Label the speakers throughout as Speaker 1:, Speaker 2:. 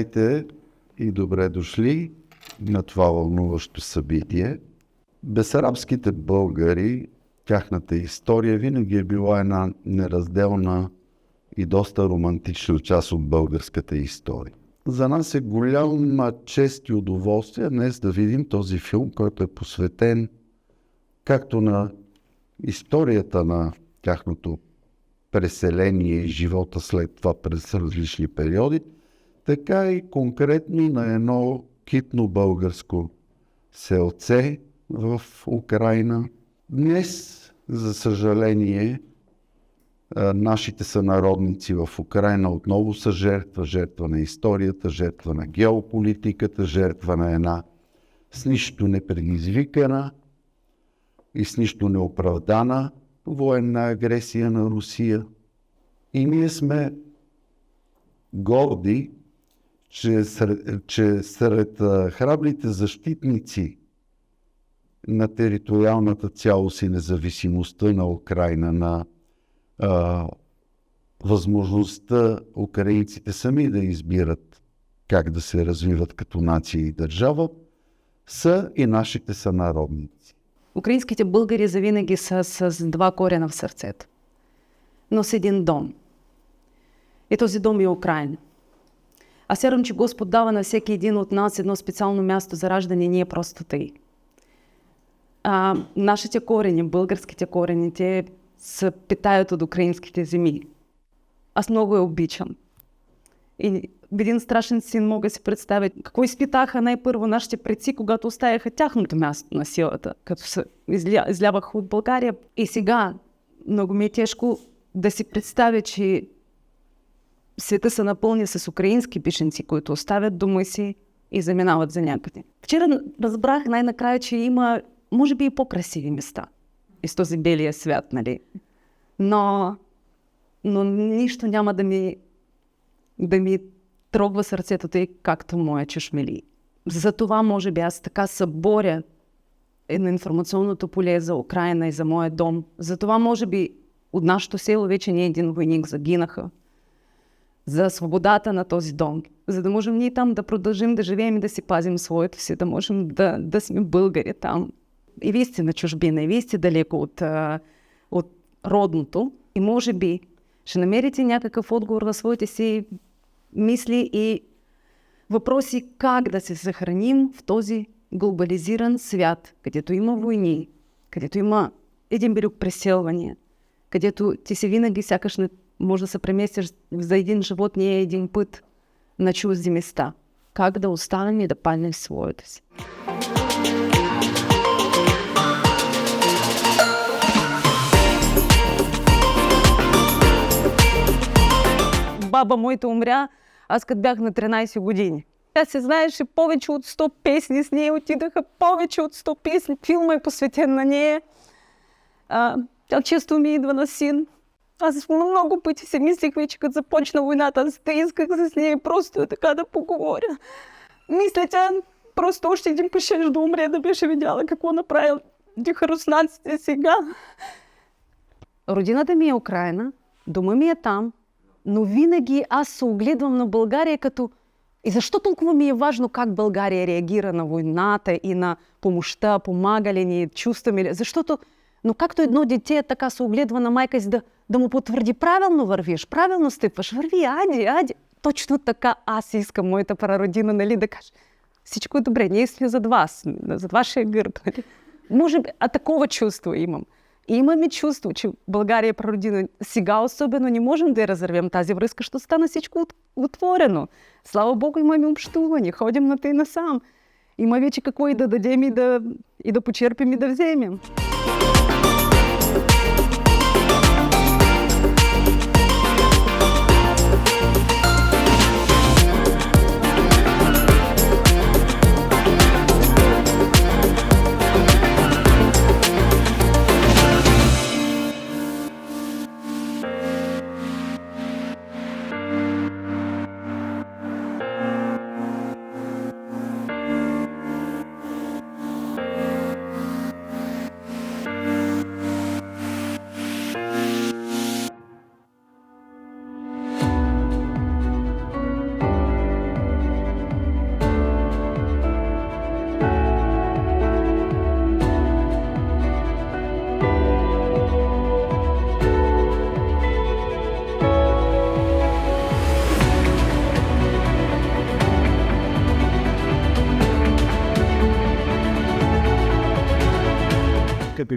Speaker 1: Здравейте и добре дошли на това вълнуващо събитие. Бесарабските българи, тяхната история винаги е била една неразделна и доста романтична част от българската история. За нас е голяма чест и удоволствие днес да видим този филм, който е посветен както на историята на тяхното преселение и живота след това през различни периоди, така и конкретно на едно китно българско селце в Украйна. Днес, за съжаление, нашите сънародници в Украйна отново са жертва на историята, жертва на геополитиката, жертва на една с нищо непредизвикана и с нищо неоправдана военна агресия на Русия. И ние сме горди, че сред храбрите защитници на териториалната цялост и независимостта на Украйна, на възможността украинците сами да избират как да се развиват като нация и държава, са и нашите сънародници.
Speaker 2: Украинските българи завинаги са с два корена в сърцето, но с един дом. И този дом е Украйна. Аз вярвам, че Господ дава на всеки един от нас едно специално място за раждане, не е просто тъй. Нашите корени, българските корени, те се питаят от украинските земи. Аз много я обичам. И един страшен син мога си представя какво изпитаха най-първо нашите предци, когато оставяха тяхното място на силата, като се изляваха от България. И сега много ми е тежко да си представя, че света се напълни с украински бежанци, които оставят дома си и заминават за някъде. Вчера разбрах най-накрая, че има, може би, и по-красиви места из този белия свят, нали? Но нищо няма да ми трогва сърцето тъй, както моя чешмели. Затова, може би, аз така се боря на информационното поле за Украйна и за моя дом. Затова, може би, от нашото село вече не един войник загинаха. За свободата на този дом. За да можем ние там да продължим да живеем и да си пазим своето си, да можем да сме българи там. И вие сте на чужбина, и вие сте далеко от родното. И може би ще намерите някакъв отговор на своите си мисли и въпроси как да се съхраним в този глобализиран свят, където има войни, където има един брюк преселвания, където ти си винаги сякаш може да се преместиш за един живот, не е един път на чужди места. Как да останем и да палим своето си. Баба моята умря, аз като бях на 13 години. Тя се знаеше повече от 100 песни, с нея отидаха повече от 100 песни. Филма е посветен на нея. Тя често ми идва на син. Аз много пъти си мислих вече, като започна войната, аз те исках с нея просто така да поговоря. Мисля, тя просто още един път ще да умре, да беше видяла какво направил руснаците сега. Родината ми е Украйна, дома ми е там, но винаги аз се огледвам на България като... И защо толкова ми е важно как България реагира на войната и на помощта, помага ли ни, чувстваме ли? Защото, но както едно дете така се огледва на майка си да му потвърди, правилно вървиш, правилно стъпваш, върви, ади. Точно така аз искам моята прародина, нали, да кажа. Всичко е добре, ние сме зад вас, зад вашия гърб. Нали? Може би, такова чувство имам. И имаме чувство, че България е прародина. Сега особено не можем да я разървем тази връзка, ще стане всичко отворено. Слава Богу, имаме общуване, ходим на тъй насам. Има вече какво и да дадем, и да почерпим, и да вземем.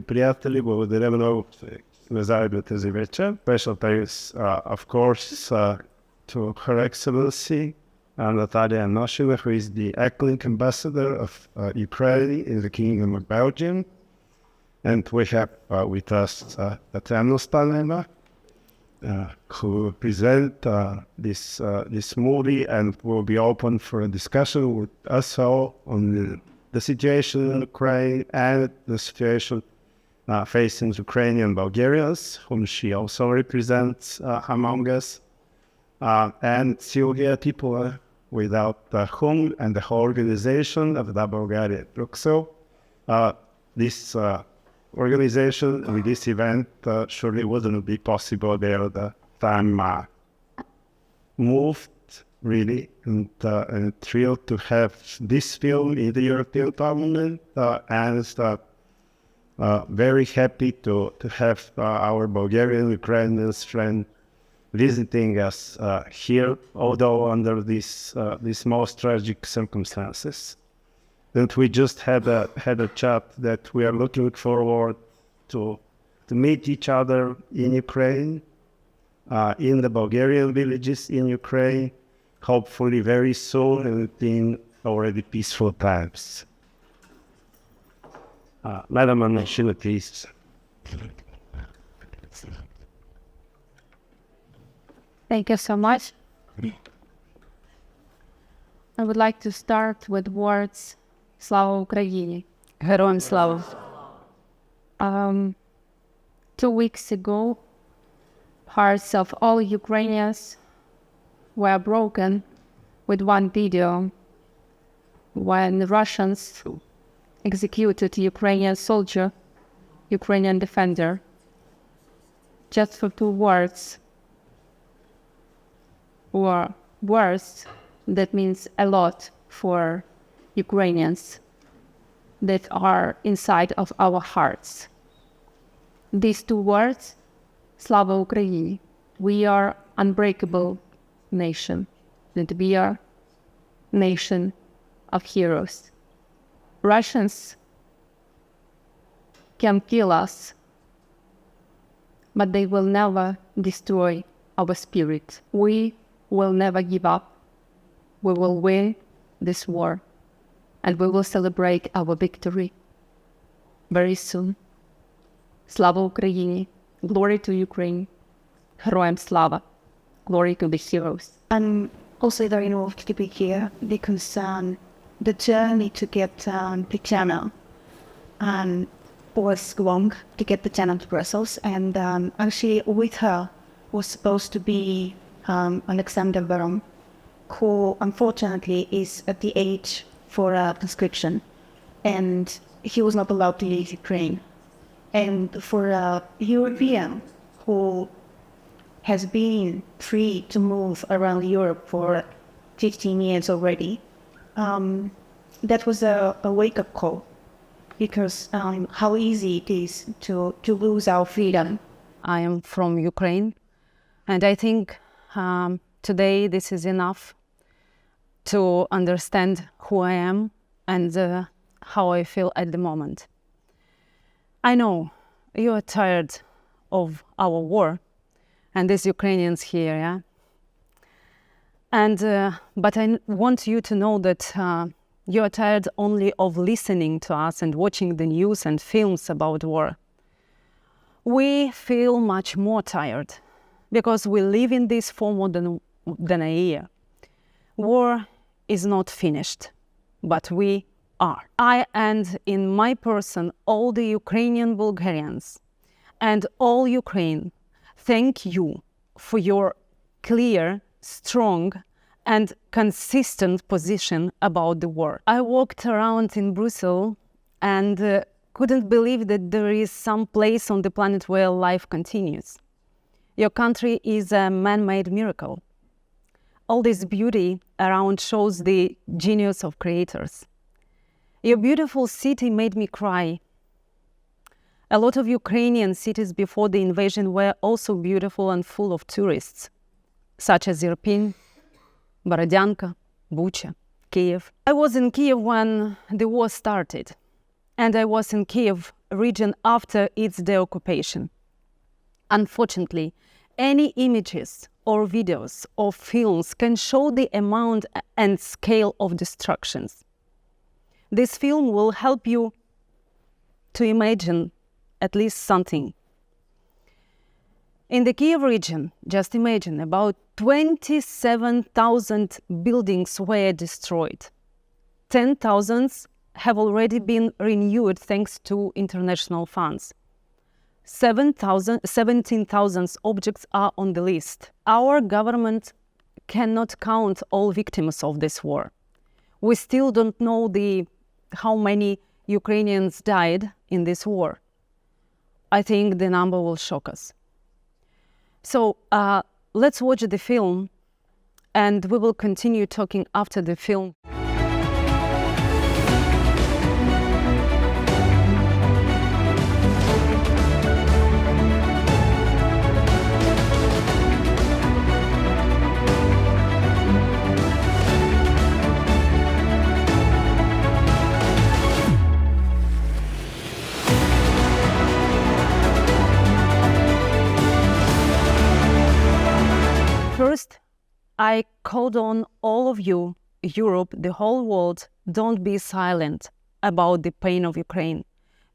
Speaker 3: приятели, благодаря много сме заедно тази вечер. Special thanks, of course, to Her Excellency Natalia Nosheva, who is the acting ambassador of Ukraine in the Kingdom of Belgium. And we have with us Tетяна Станєва, who present this movie and will be open for a discussion with us all on the situation in Ukraine and the situation facing Ukrainian Bulgarians, whom she also represents among us, and Sylvia Atipova, without whom and the whole organization of the Bulgaria Bruxelles, this organization with this event surely wouldn't be possible there. The time moved really, and thrilled to have this film in the European Parliament, and very happy to have our Bulgarian Ukrainians friend visiting us here, although under these most tragic circumstances. And we just had a chat that we are looking forward to meet each other in Ukraine, in the Bulgarian villages in Ukraine, hopefully very soon and in already peaceful times. Madam Anashila, please.
Speaker 4: Thank you so much. I would like to start with words Слава Україні.
Speaker 2: Героям слава.
Speaker 4: 2 weeks ago, hearts of all Ukrainians were broken with one video when the Russians executed Ukrainian soldier, Ukrainian defender, just for 2 words, or words that means a lot for Ukrainians that are inside of our hearts. These 2 words, Слава Україні, we are unbreakable nation, that we are nation of heroes. Russians can kill us, but they will never destroy our spirit. We will never give up. We will win this war, and we will celebrate our victory very soon. Слава Україні! Glory to Ukraine! Героям слава! Glory to the heroes!
Speaker 5: I'm also very involved to be here because the journey to get Tetiana was long, to get Tetiana to Brussels, and actually with her was supposed to be Alexander Baron, who unfortunately is at the age for conscription, and he was not allowed to leave Ukraine. And for a European who has been free to move around Europe for 15 years already, that was a wake-up call, because how easy it is to lose our freedom.
Speaker 2: I am from Ukraine, and I think today this is enough to understand who I am and how I feel at the moment. I know you are tired of our war and these Ukrainians here, yeah? And but I want you to know that you are tired only of listening to us and watching the news and films about war. We feel much more tired because we live in this for more than a year. War is not finished, but we are. I and in my person all the Ukrainian Bulgarians and all Ukraine thank you for your clear, strong and consistent position about the war. I walked around in Brussels and couldn't believe that there is some place on the planet where life continues. Your country is a man-made miracle. All this beauty around shows the genius of creators. Your beautiful city made me cry. A lot of Ukrainian cities before the invasion were also beautiful and full of tourists, such as Irpin, Borodyanka, Bucha, Kiev. I was in Kiev when the war started, and I was in Kiev region after its deoccupation. Unfortunately, any images or videos or films can show the amount and scale of destructions. This film will help you to imagine at least something. In the Kiev region, just imagine, about 27,000 buildings were destroyed. 10,000 have already been renewed thanks to international funds. 17,000 objects are on the list. Our government cannot count all victims of this war. We still don't know how many Ukrainians died in this war. I think the number will shock us. So let's watch the film, and we will continue talking after the film. First, I called on all of you, Europe, the whole world, don't be silent about the pain of Ukraine,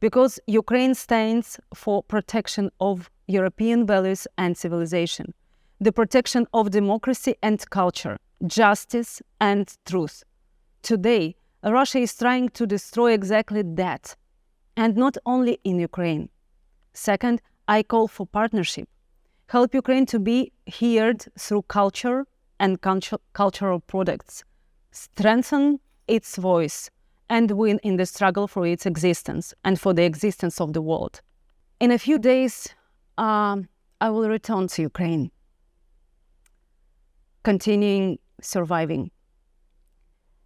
Speaker 2: because Ukraine stands for protection of European values and civilization, the protection of democracy and culture, justice and truth. Today, Russia is trying to destroy exactly that, and not only in Ukraine. Second, I call for partnership. Help Ukraine to be heard through culture and cultural products. Strengthen its voice and win in the struggle for its existence and for the existence of the world. In a few days, I will return to Ukraine, continuing surviving.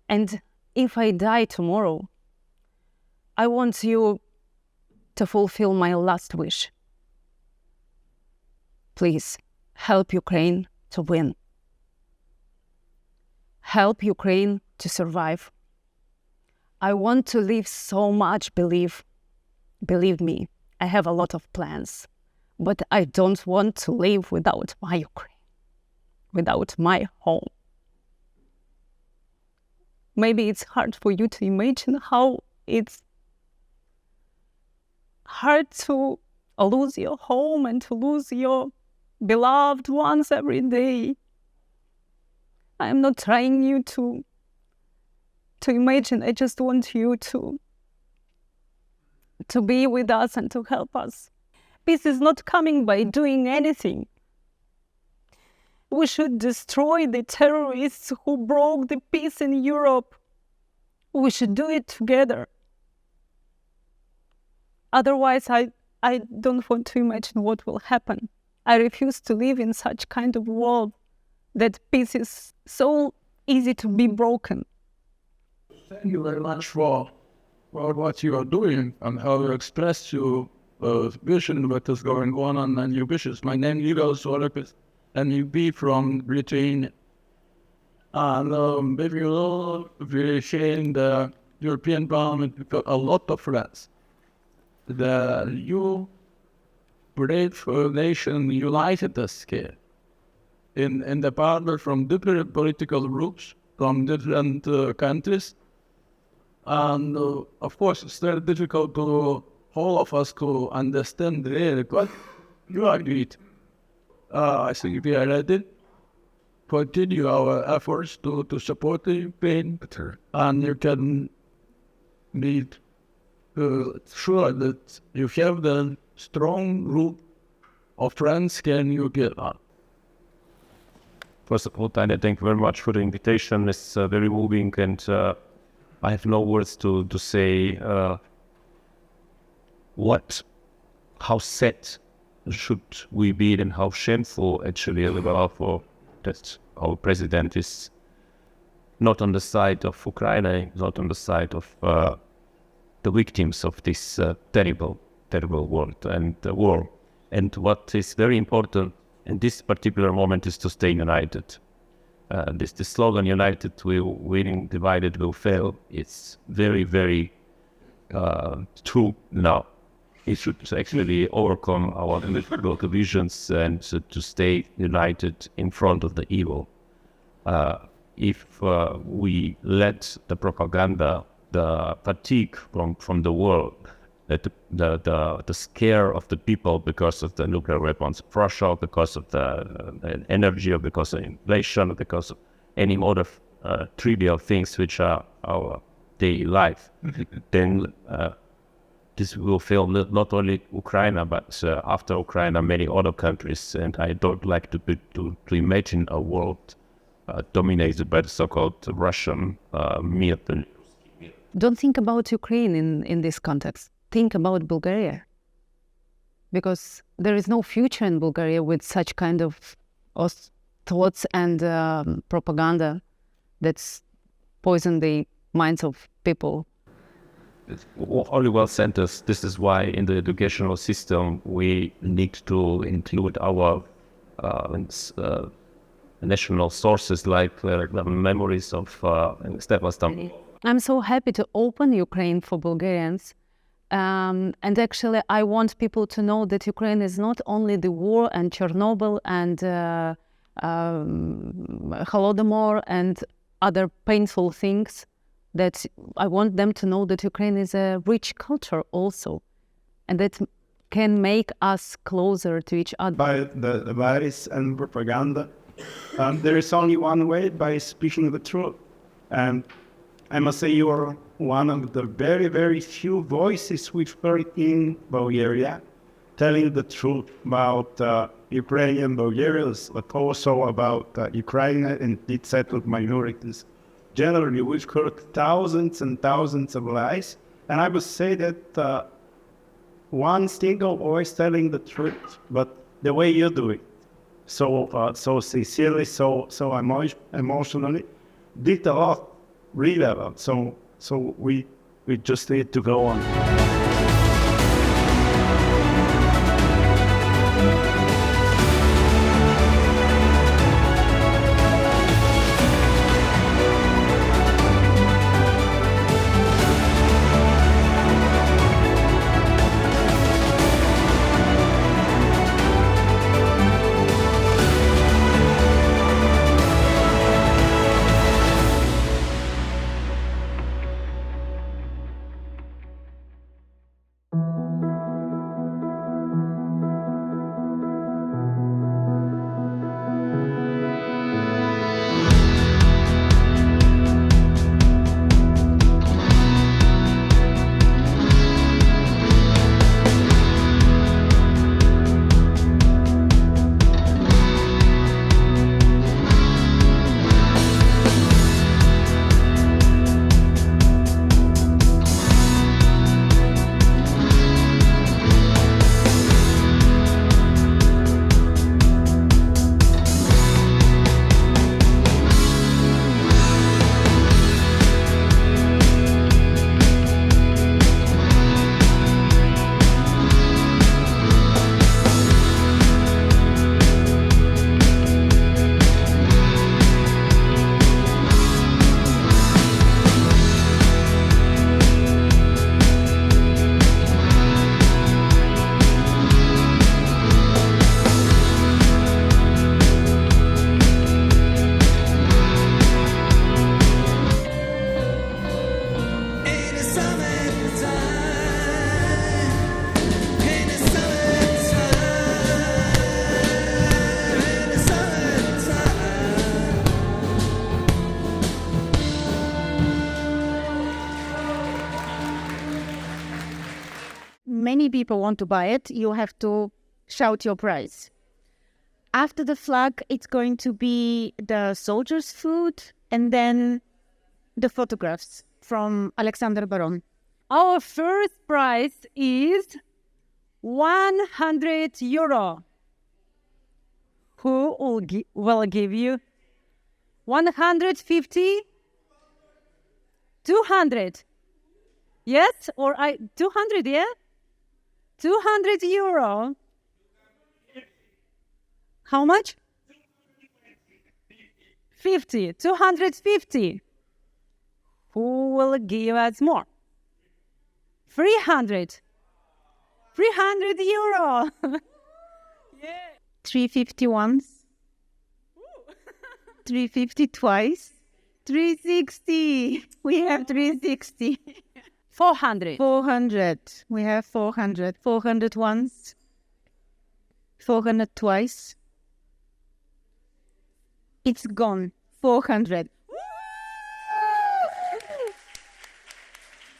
Speaker 2: And if I die tomorrow, I want you to fulfill my last wish. Please, help Ukraine to win. Help Ukraine to survive. I want to live so much, believe me, I have a lot of plans, but I don't want to live without my Ukraine, without my home. Maybe it's hard for you to imagine how it's hard to lose your home and to lose your beloved ones every day. I am not trying you to imagine. I just want you to be with us and to help us. Peace is not coming by doing anything. We should destroy the terrorists who broke the peace in Europe. We should do it together. Otherwise, I don't want to imagine what will happen. I refuse to live in such kind of world that peace is so easy to be broken.
Speaker 6: Thank you very much for what you are doing and how you express your vision, what is going on and your wishes. My name is Igor Solopis, and you be from Britain. And if you know, we're sharing the European Parliament, we've got a lot of friends. The new brave nation united us here in the Parliament from different political groups, from different countries. And of course, it's very difficult to all of us to understand really what you agreed. I think we are ready to continue our efforts to support the Ukraine, and you can be sure that you have the strong group of friends can you get on.
Speaker 7: First of all, Tanya, thank you very much for the invitation. It's very moving, and I have no words to say how sad should we be and how shameful actually that our president is not on the side of Ukraine, not on the side of the victims of this terrible war. And what is very important in this particular moment is to stay united. The slogan "United will win, divided will fail" is very, very true now. it should actually overcome our political divisions and to stay united in front of the evil. If we let the propaganda, the fatigue from the world, the scare of the people because of the nuclear weapons of Russia, because of the energy, or because of inflation, or because of any other trivial things which are our daily life, then this will fail not only Ukraine, but after Ukraine, many other countries. And I don't like to imagine a world dominated by the so-called Russian military.
Speaker 2: Don't think about Ukraine in this context. Think about Bulgaria. Because there is no future in Bulgaria with such kind of thoughts and propaganda that's poison the minds of people.
Speaker 7: Only well centers. This is why in the educational system we need to include our national sources like the memories of Tетяна Станєва.
Speaker 2: I'm so happy to open Ukraine for Bulgarians. And actually, I want people to know that Ukraine is not only the war and Chernobyl and Holodomor and other painful things, that I want them to know that Ukraine is a rich culture also, and that can make us closer to each other.
Speaker 3: By the virus and propaganda, there is only one way, by speaking the truth. And I must say you are one of the very, very few voices we've heard in Bulgaria telling the truth about Ukrainian Bulgarians, but also about Ukraine and its settled minorities. Generally, we've heard thousands and thousands of lies, and I would say that one single voice telling the truth, but the way you do it, so sincerely, so emotionally, did a lot, really a lot. So we just need to go on.
Speaker 5: Many people want to buy it, you have to shout your price. After the flag, it's going to be the soldiers' food and then the photographs from Alexander Baron.
Speaker 2: Our first prize is 100 euro. Who will give you 150? 200? Yes? Or 200, yeah? 200 euro. How much? 50. 250. Who will give us more? 300. €300.
Speaker 4: 350 once. 350 twice. 360. We have 360.
Speaker 2: 400.
Speaker 4: 400. We have 400. 400 once. 400 twice. It's gone. 400.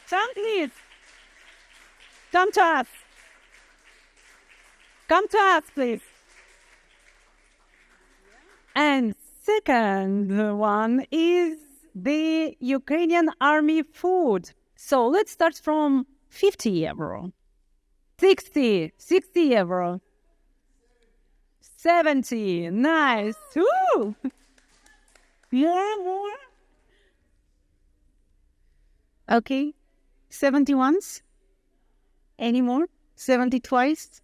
Speaker 2: Come, please. Come to us. Come to us, please. And second one is the Ukrainian army food. So let's start from €50. 60 €60. 70, nice. Woo! More.
Speaker 4: Okay. 70 once. Any more? 70 twice.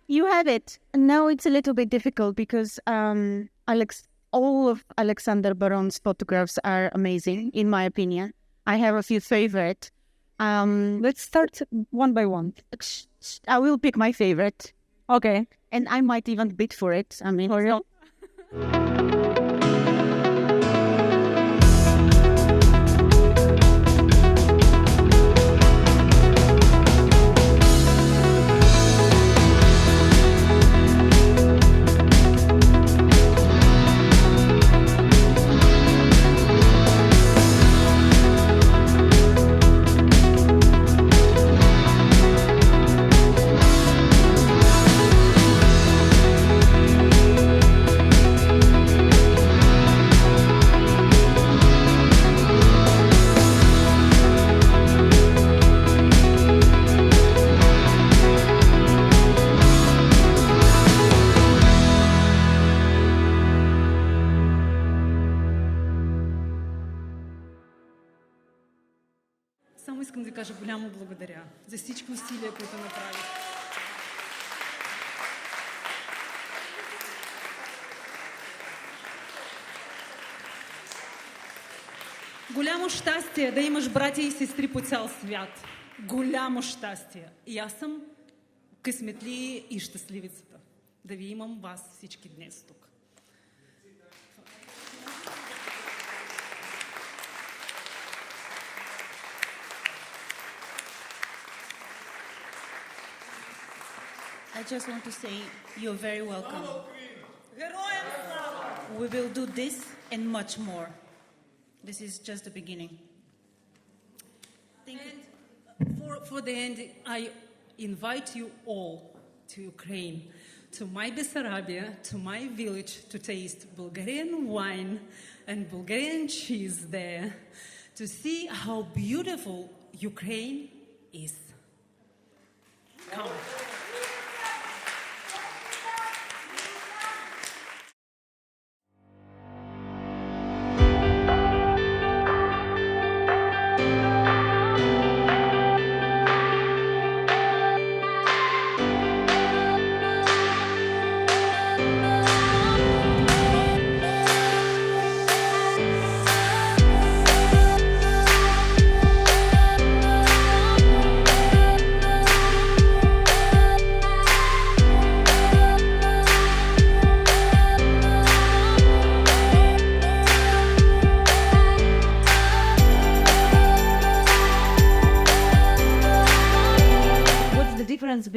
Speaker 4: You have it. Now it's a little bit difficult because all of Alexander Baron's photographs are amazing, in my opinion. I have a few favorite.
Speaker 2: Let's start one by one.
Speaker 4: I will pick my favorite.
Speaker 2: Okay.
Speaker 4: And I might even bid for it. I mean,
Speaker 2: For real?
Speaker 8: Само искам да кажа голямо благодаря за всички усилия, които направих. Голямо щастие да имаш братя и сестри по цял свят. Голямо щастие. И аз съм късметли и щастливицата да ви имам вас всички днес тук.
Speaker 5: I just want to say you're very welcome. We will do this and much more. This is just the beginning. Thank you.
Speaker 8: For the end, I invite you all to Ukraine, to my Bessarabia, to my village to taste Bulgarian wine and Bulgarian cheese there, to see how beautiful Ukraine is. Come.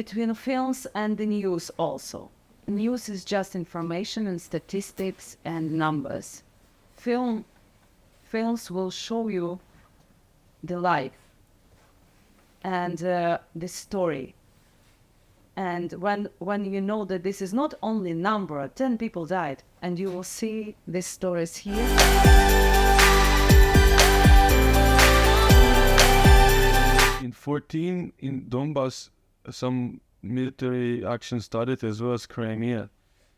Speaker 2: Between films and the news also. News is just information and statistics and numbers. Films will show you the life and the story. And when you know that this is not only number, 10 people died, and you will see these stories here.
Speaker 9: In 14, in Donbass, some military action started as well as Crimea,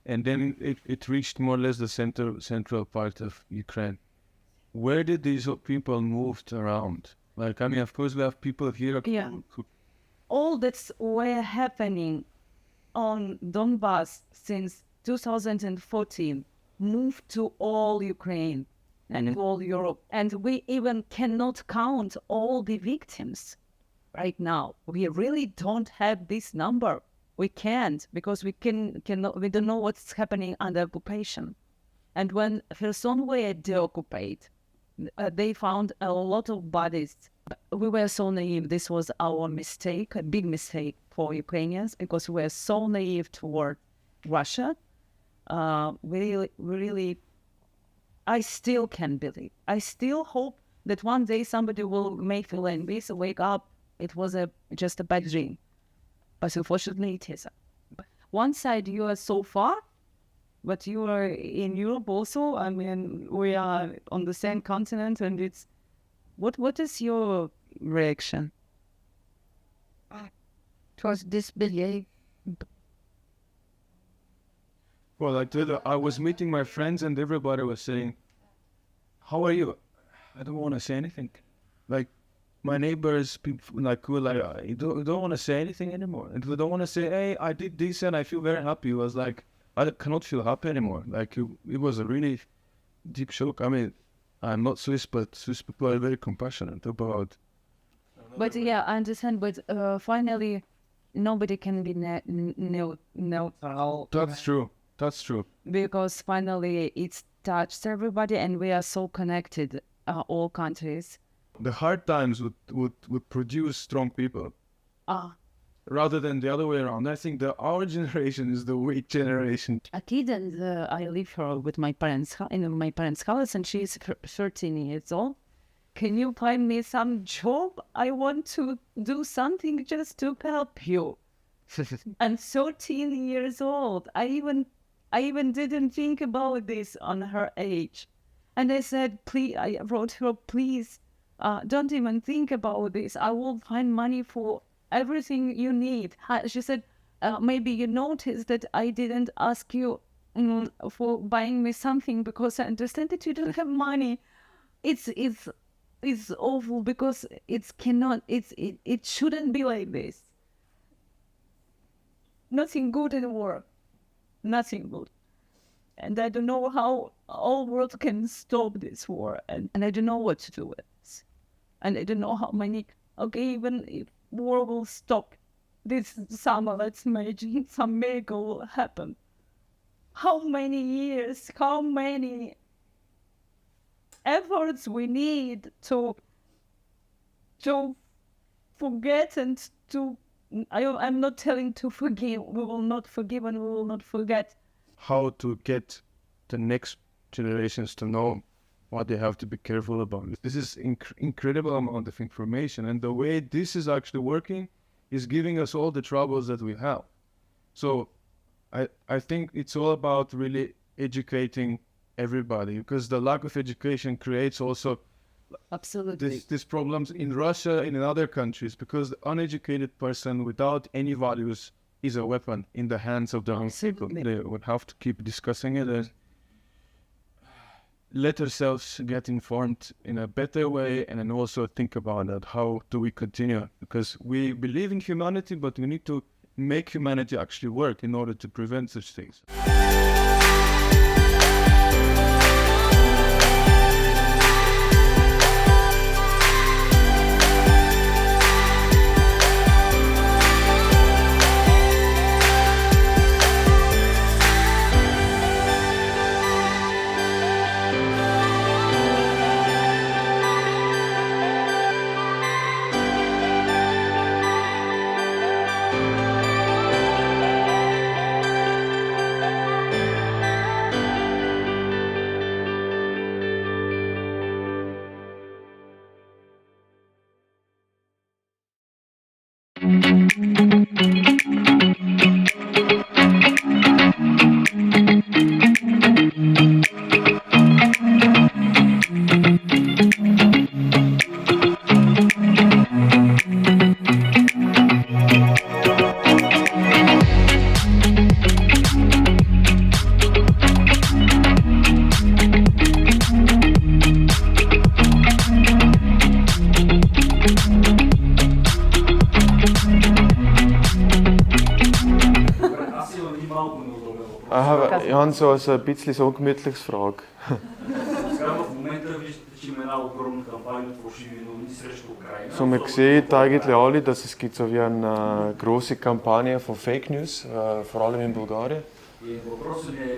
Speaker 9: and then it reached more or less the central part of Ukraine. Where did these people moved around? Like, I mean, of course we have people here.
Speaker 2: Yeah. All that's were happening on Donbass since 2014 moved to all Ukraine and all Europe, and we even cannot count all the victims. right now. We really don't have this number. We can't, because we we don't know what's happening under occupation. And when Kherson were deoccupied, they found a lot of bodies. We were so naive. This was our mistake, a big mistake for Ukrainians, because we were so naive toward Russia. We really, I still can't believe. I still hope that one day somebody will make the language wake up. It was just a bad dream. But unfortunately it isn't. One side you are so far, but you are in Europe also. I mean, we are on the same continent, and it's... What is your reaction?
Speaker 4: It was disbelief.
Speaker 9: Well, I was meeting my friends and everybody was saying, how are you? I don't want to say anything. Like, my neighbors, people like, who like, you don't want to say anything anymore. And we don't want to say, hey, I did this and I feel very happy. It was like, I cannot feel happy anymore. Like, it was a really deep shock. I mean, I'm not Swiss, but Swiss people are very compassionate about...
Speaker 2: But yeah, I understand. But finally, nobody can be neutral.
Speaker 9: That's true. That's true.
Speaker 2: Because finally it's touched everybody, and we are so connected, all countries.
Speaker 9: The hard times would produce strong people. Rather than the other way around. I think that our generation is the weak generation.
Speaker 2: A kid, and I live her with my parents in my parents' house, and she's 13 years old. Can you find me some job? I want to do something just to help you. I'm 13 years old. I even didn't think about this on her age. And I said, please, I wrote her, please, don't even think about this. I will find money for everything you need. She said, maybe you noticed that I didn't ask you for buying me something because I understand that you don't have money. It's awful because it shouldn't be like this. Nothing good anymore. Nothing good. And I don't know how all world can stop this war. And I don't know what to do with this. And I don't know how many... Okay, even if war will stop this summer, let's imagine some miracle will happen. How many years, how many efforts we need to forget and to... I'm not telling to forgive. We will not forgive and we will not forget.
Speaker 9: How to get the next generations to know what they have to be careful about. This is incredible amount of information, and the way this is actually working is giving us all the troubles that we have. So I think it's all about really educating everybody, because the lack of education creates also
Speaker 2: Absolutely
Speaker 9: these problems in Russia and in other countries, because the uneducated person without any values is a weapon in the hands of the young people. They would have to keep discussing it and let ourselves get informed in a better way, and then also think about that. How do we continue? Because we believe in humanity, but we need to make humanity actually work in order to prevent such things.
Speaker 10: Ich habe so ein bisschen so eine gemütliche Frage. момента виждате, че има една огромна кампания от фалшиви новини срещу Украина.
Speaker 11: So man sieht eigentlich alle, dass es gibt so wie eine große Kampagne von Fake News, vor allem in Bulgarien.
Speaker 10: И въпросът ми е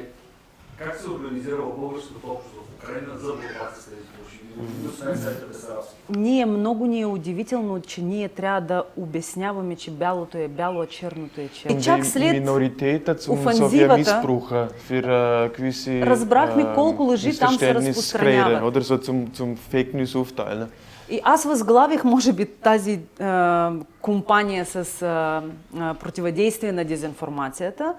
Speaker 10: как се организира българското общество в Украина за борба с тези фалшиви новини, освен сайта Бесарабски.
Speaker 2: Много ни е удивително, че ние трябва да обясняваме, че бялото е бяло, а черното е черно.
Speaker 11: Und
Speaker 2: И чак
Speaker 11: die
Speaker 2: след
Speaker 11: Minorität zum so wie
Speaker 2: офанзивата
Speaker 11: Missbrauch für gewisse
Speaker 2: разбрахме колко лъжи там се
Speaker 11: Missverständnis
Speaker 2: разпространяват.
Speaker 11: oder so zum Fake News aufteilen.
Speaker 2: И аз възглавих, може би, тази компания с противодействие на дезинформацията.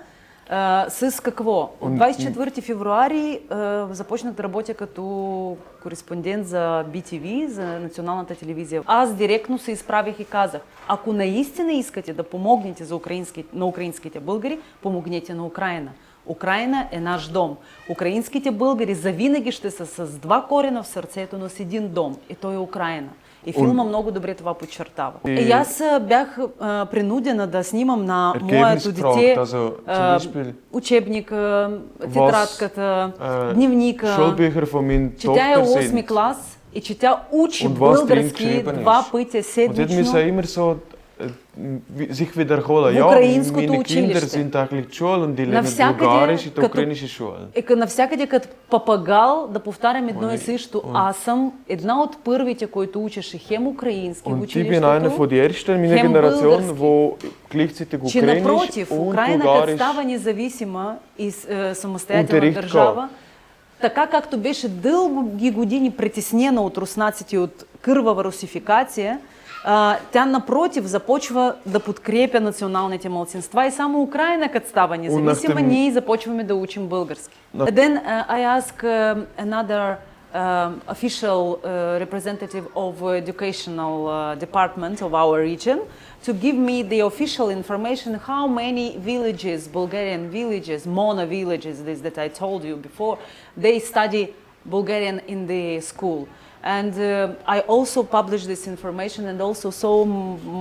Speaker 2: С какво? От 24 февруари започнах да работя като кореспондент за BTV, за националната телевизия. Аз директно се изправих и казах, ако наистина искате да помогнете на украинските българи, помогнете на Украина. Украина е наш дом. Украинските българи завинаги ще са с два корена в сърцето, но с един дом. И той е Украина. И филма много добре това подчертава. И аз бях принудена да снимам на моето дете учебника, тетрадката, дневника, че тя е 8 клас и че тя учи български 2 пъти седмично
Speaker 11: sich wiederholen. Ja, meine Kinder sind eigentlich die Schule und die lernen Bulgarisch und ukrainische Schule.
Speaker 2: Навсякъде като папагал да повтарям едно и също. Аз съм една от първите, които учеше хем украински в училището,
Speaker 11: хем български.
Speaker 2: Че напротив, Украина като става независима и самостоятелна държава, така както беше дълги години притеснена от руснаците от кървава русификация, тя напротив започва да подкрепя националните малцинства и само Украина като става независима, ние започваме да учим български. Then I ask another official representative of educational department of our region to give me the official information how many villages, Bulgarian villages, mono villages, this that I told you before, they study Bulgarian in the school. And I also published this information, and also so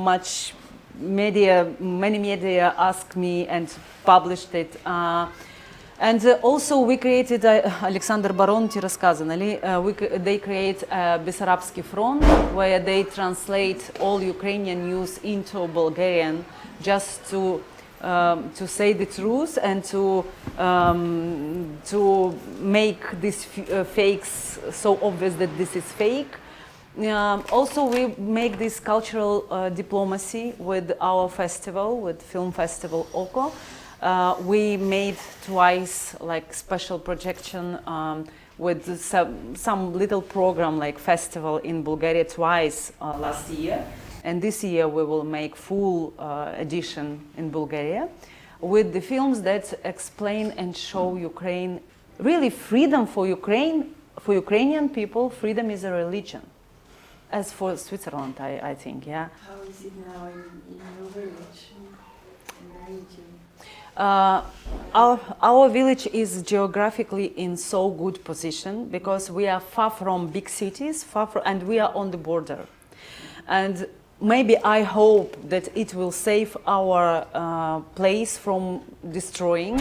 Speaker 2: much many media asked me and published it. And also we created, Alexander Baron ти разказа, нали? They create a Bessarabski front where they translate all Ukrainian news into Bulgarian just to say the truth and to make these fakes so obvious that this is fake. Also, we make this cultural diplomacy with our festival, with film festival Oko. We made twice like special projection with some little program like festival in Bulgaria twice last year. And this year we will make full edition in Bulgaria with the films that explain and show Ukraine, really freedom for Ukraine, for Ukrainian people, freedom is a religion. As for Switzerland, I think, yeah.
Speaker 12: How is it now in your village, in the region?
Speaker 2: Our village is geographically in so good position because we are far from big cities, and we are on the border. And maybe I hope that it will save our place from destroying.